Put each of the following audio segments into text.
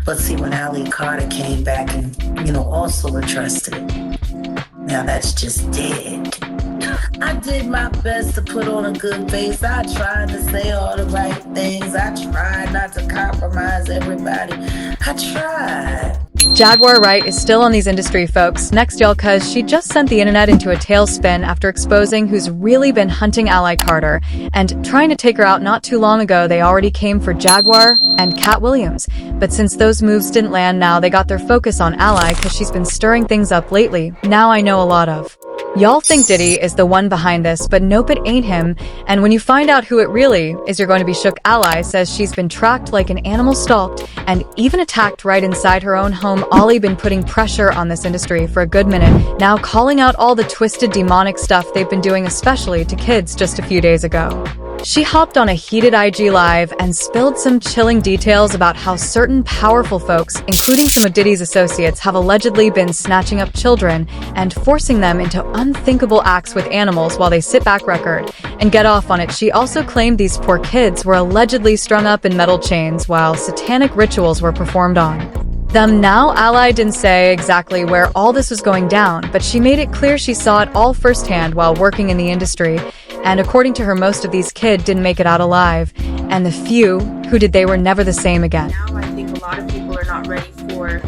But see, when Ali Carter came back and, also addressed it, now that's just dead. I did my best to put on a good face. I tried to say all the right things. I tried not to compromise everybody. I tried. Jaguar Wright is still on these industry folks. Next, y'all, cuz she just sent the internet into a tailspin after exposing who's really been hunting Ally Carter and trying to take her out. Not too long ago, they already came for Jaguar and Cat Williams. But since those moves didn't land, now they got their focus on Ally cuz she's been stirring things up lately. Now I know a lot of. Y'all think Diddy is the one behind this, but nope, it ain't him. And when you find out who it really is, you're going to be shook. Ally says she's been tracked like an animal, stalked, and even attacked right inside her own home. Ollie been putting pressure on this industry for a good minute, now calling out all the twisted demonic stuff they've been doing, especially to kids just a few days ago. She hopped on a heated IG Live and spilled some chilling details about how certain powerful folks, including some of Diddy's associates, have allegedly been snatching up children and forcing them into unthinkable acts with animals while they sit back record and get off on it. She also claimed these poor kids were allegedly strung up in metal chains while satanic rituals were performed on them. Now, Ally didn't say exactly where all this was going down, but she made it clear she saw it all firsthand while working in the industry. And according to her, most of these kids didn't make it out alive, and the few who did, they were never the same again. Now I think a lot of people are not ready for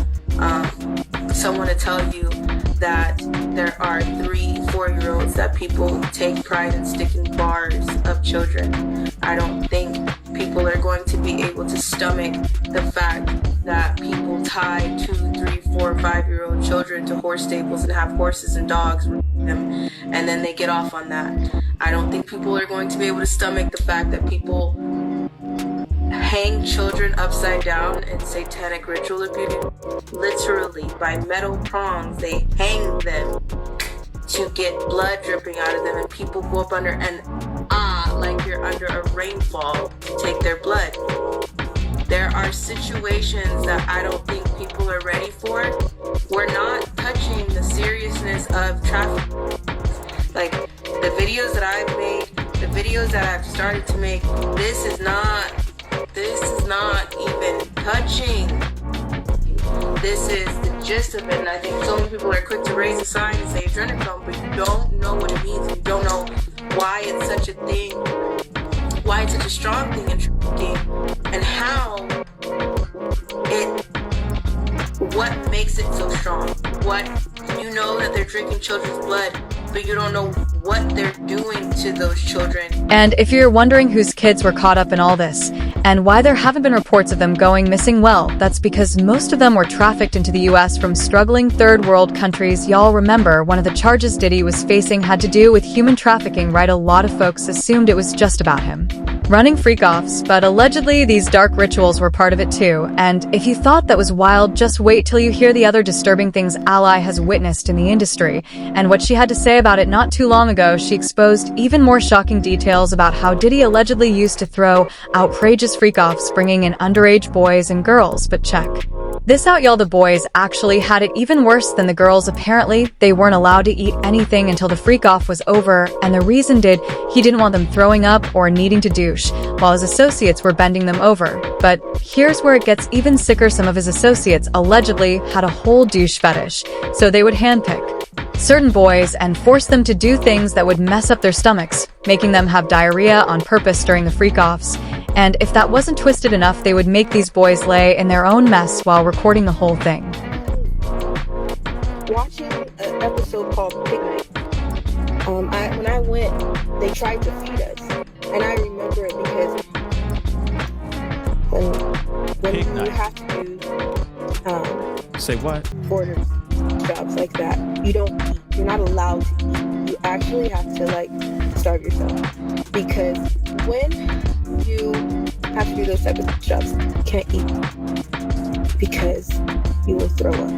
someone to tell you that there are 3-4-year-olds that people take pride in sticking bars of children. I don't think people are going to be able to stomach the fact that people tie 2, 3, 4, 5-year-old children to horse stables and have horses and dogs with them, and then they get off on that. I don't think people are going to be able to stomach the fact that people hang children upside down in satanic ritual abuse. Literally, by metal prongs, they hang them to get blood dripping out of them, and people go up under and like you're under a rainfall to take their blood. There are situations that I don't think people are ready for. We're not touching the seriousness of trafficking. Like, the videos that I've made, the videos that I've started to make, this is not even touching. This is the gist of it, and I think so many people are quick to raise a sign and say adrenochrome, but you don't know what it means. You don't know why it's such a thing, why it's such a strong thing in trafficking, and what makes it so strong. What, you know that they're drinking children's blood, but you don't know what they're doing to those children. And if you're wondering whose kids were caught up in all this, and why there haven't been reports of them going missing, well, that's because most of them were trafficked into the US from struggling third world countries. Y'all remember one of the charges Diddy was facing had to do with human trafficking, right? A lot of folks assumed it was just about him running freak-offs, but allegedly these dark rituals were part of it too. And if you thought that was wild, just wait till you hear the other disturbing things Ally has witnessed in the industry and what she had to say about it. Not too long ago, she exposed even more shocking details about how Diddy allegedly used to throw outrageous freak-offs, bringing in underage boys and girls. But check this out, y'all. The boys actually had it even worse than the girls. Apparently, they weren't allowed to eat anything until the freak-off was over, and the reason he didn't want them throwing up or needing to douche, while his associates were bending them over. But here's where it gets even sicker. Some of his associates allegedly had a whole douche fetish, so they would handpick certain boys and force them to do things that would mess up their stomachs, making them have diarrhea on purpose during the freak-offs. And if that wasn't twisted enough, they would make these boys lay in their own mess while recording the whole thing. Watching an episode called Pig Night, when I went, they tried to feed us, and I remember it because when you have to do say what? order jobs like that, you don't eat. You're not allowed to eat. You actually have to starve yourself, because when you have to do those type of jobs, you can't eat because you will throw up.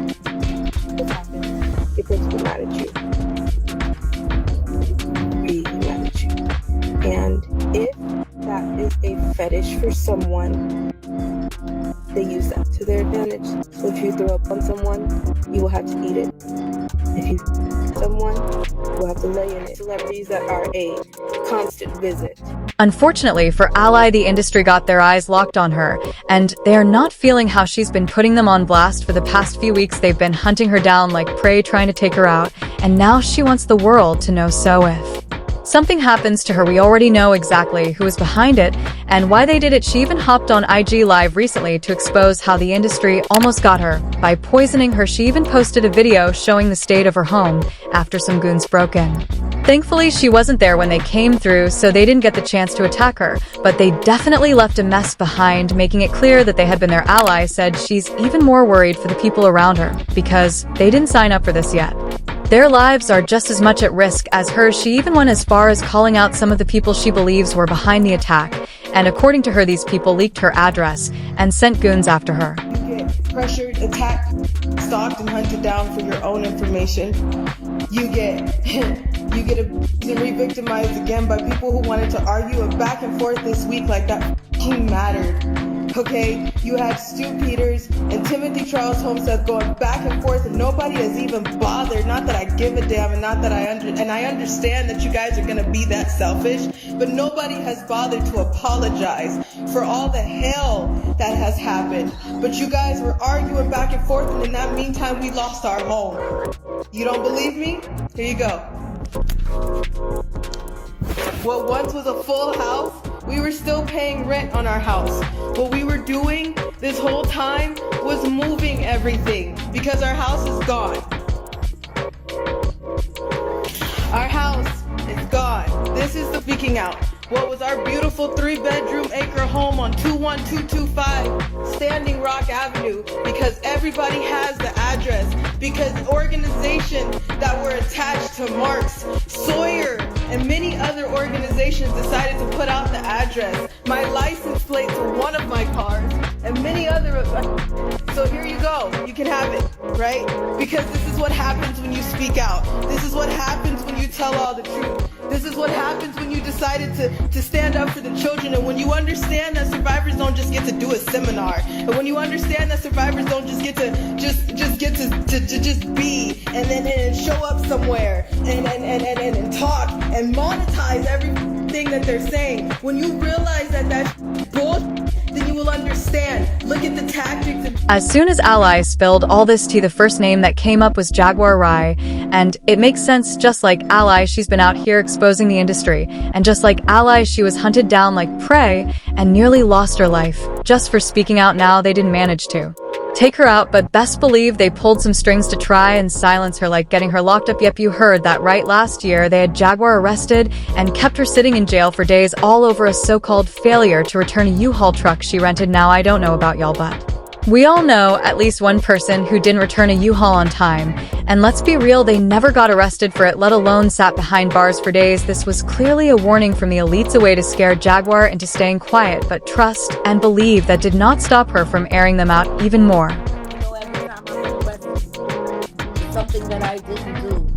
What happens? Your person will mad at you. Be mad at you. And if that is a fetish for someone, they use that to their advantage. So if you throw up on someone, you will have to eat it. If you someone, you will have to lay in it. Celebrities that are a constant visit Unfortunately for Ally, the industry got their eyes locked on her, and they are not feeling how she's been putting them on blast for the past few weeks. They've been hunting her down like prey, trying to take her out, and now she wants the world to know. So if something happens to her, we already know exactly who is behind it and why they did it. She even hopped on IG Live recently to expose how the industry almost got her by poisoning her. She even posted a video showing the state of her home after some goons broke in. Thankfully, she wasn't there when they came through, so they didn't get the chance to attack her, but they definitely left a mess behind, making it clear that they had been their ally. Said she's even more worried for the people around her because they didn't sign up for this yet. Their lives are just as much at risk as hers. She even went as far as calling out some of the people she believes were behind the attack, and according to her, these people leaked her address and sent goons after her. You get pressured, attacked, stalked, and hunted down for your own information. You get re-victimized again by people who wanted to argue a back and forth this week like that mattered. Okay, you had Stu Peters and Timothy Charles Homestead going back and forth, and nobody has even bothered. Not that I give a damn, and not that I understand that you guys are gonna be that selfish, but nobody has bothered to apologize for all the hell that has happened. But you guys were arguing back and forth, and in that meantime, we lost our home. You don't believe me? Here you go. What once was a full house, we were still paying rent on our house. What we were doing this whole time was moving everything because our house is gone. Our house is gone. This is the speaking out. What was our beautiful 3-bedroom acre home on 21225 Standing Rock Avenue, because everybody has the address, because organizations that were attached to Marks, Sawyer, and many other organizations decided to put out the address. My license plates were one of my cars, and many other. So here you go. You can have it, right? Because this is what happens when you speak out. This is what happens when you tell all the truth. This is what happens when you decided to stand up for the children, and when you understand that survivors don't just get to do a seminar, and when you understand that survivors don't just get to just be and then show up somewhere and talk and monetize everything that they're saying. When you realize that that's bullshit, then you will understand. Look at the tactics. As soon as Ally spilled all this tea, the first name that came up was Jaguar Rye, and it makes sense. Just like Ally, she's been out here exposing the industry, and just like Ally, she was hunted down like prey and nearly lost her life just for speaking out. Now they didn't manage to take her out, but best believe they pulled some strings to try and silence her, like getting her locked up. Yep, you heard that right. Last year, they had Jaguar arrested and kept her sitting in jail for days, all over a so-called failure to return a U-Haul truck she rented. Now, I don't know about y'all, but we all know at least one person who didn't return a U-Haul on time. And let's be real, they never got arrested for it, let alone sat behind bars for days. This was clearly a warning from the elites, a way to scare Jaguar into staying quiet. But trust and believe that did not stop her from airing them out even more. You know, every time I'm arrested, something that I didn't do,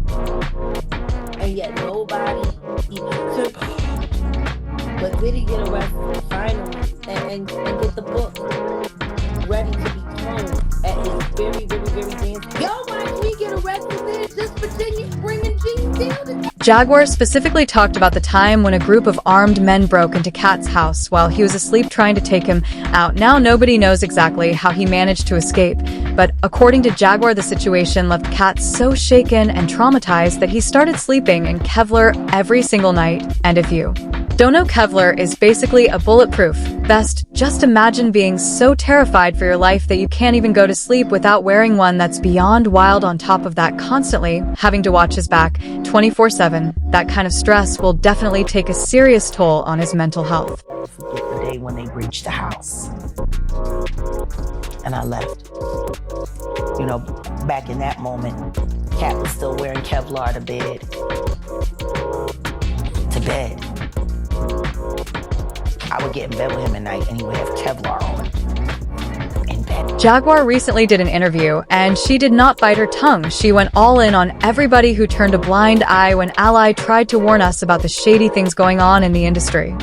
and yet nobody even took me. But did he get arrested finally and get the book ready to be told at his very dance? Yo, why did we get arrested there just for Virginia Spring and Gene Deal? Jaguar specifically talked about the time when a group of armed men broke into Kat's house while he was asleep, trying to take him out. Now nobody knows exactly how he managed to escape, but according to Jaguar, the situation left Kat so shaken and traumatized that he started sleeping in Kevlar every single night. And if you don't know, Kevlar is basically a bulletproof vest. Just imagine being so terrified for your life that you can't even go to sleep without wearing one. That's beyond wild. On top of that, constantly having to watch his back 24/7. That kind of stress will definitely take a serious toll on his mental health. I'll never forget the day when they breached the house and I left. You know, back in that moment, Kat was still wearing Kevlar to bed. I would get in bed with him at night and he would have Kevlar on in bed. Jaguar recently did an interview and she did not bite her tongue. She went all in on everybody who turned a blind eye when Ally tried to warn us about the shady things going on in the industry.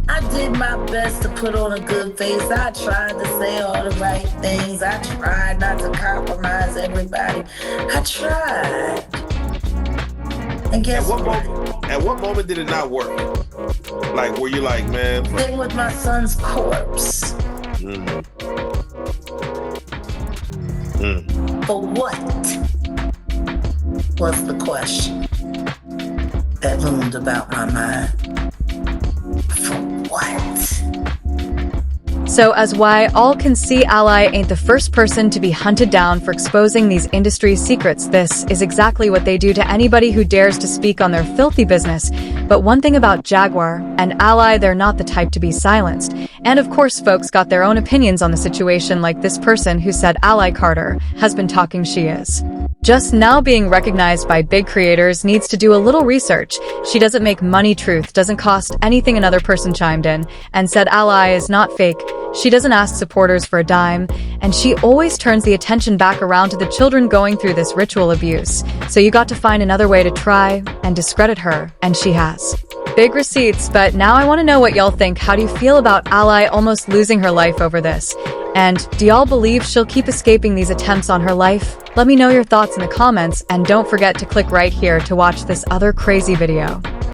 I did my best to put on a good face. I tried to say all the right things. I tried not to compromise everybody. I tried. And guess what? at what moment did it not work? Like, were you like, man? Thing with my son's corpse. For what was the question that loomed about my mind? For what? So as why all can see Ally ain't the first person to be hunted down for exposing these industry secrets, this is exactly what they do to anybody who dares to speak on their filthy business. But one thing about Jaguar and Ally, they're not the type to be silenced. And of course, folks got their own opinions on the situation, like this person who said Ally Carter has been talking she is just now being recognized by big creators, needs to do a little research. She doesn't make money, truth doesn't cost anything. Another person chimed in and said Ally is not fake. She doesn't ask supporters for a dime, and she always turns the attention back around to the children going through this ritual abuse. So you got to find another way to try and discredit her, and she has. Big receipts, but now I want to know what y'all think. How do you feel about Ally almost losing her life over this? And do y'all believe she'll keep escaping these attempts on her life? Let me know your thoughts in the comments, and don't forget to click right here to watch this other crazy video.